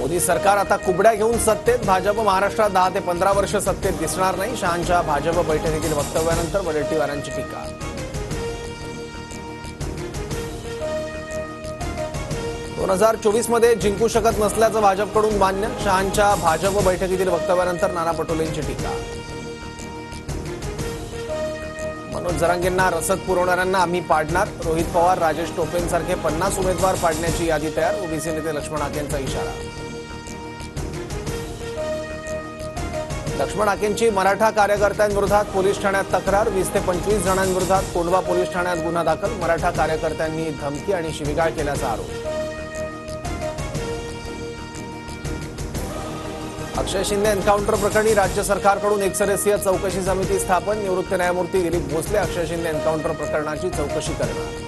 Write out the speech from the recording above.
मोदी सरकार आता कुबड्या घेऊन सत्तेत. भाजप महाराष्ट्रात 10 ते 15 वर्ष सत्तेत दिसणार नाही. शहांच्या भाजप बैठकीतील वक्तव्यानंतर वडेट्टीवारांची टीका. दोन 2024 मध्ये जिंकू शकत नसल्याचं भाजपकडून मान्य. शहांच्या भाजप बैठकीतील वक्तव्यानंतर नाना पटोलेंची टीका. मनोज जरांगेंना रसद पुरवणाऱ्यांना आम्ही पाडणार. रोहित पवार, राजेश टोपेंसारखे 50 उमेदवार पाडण्याची यादी तयार. ओबीसी नेते लक्ष्मण हाकेंचा इशारा. लक्ष्मण हाकेंची मराठा कार्यकर्त्यांविरोधात पोलीस ठाण्यात तक्रार. 20 ते 25 जणांविरोधात कोंढवा पोलीस ठाण्यात गुन्हा दाखल. मराठा कार्यकर्त्यांनी धमकी आणि शिवीगाळ केल्याचा आरोप. अक्षय शिंदे एन्काउंटर प्रकरणी राज्य सरकारकडून एकसदस्यीय चौकशी समिती स्थापन. निवृत्त न्यायमूर्ती दिलीप भोसले अक्षय शिंदे एन्काउंटर प्रकरणाची चौकशी करणार.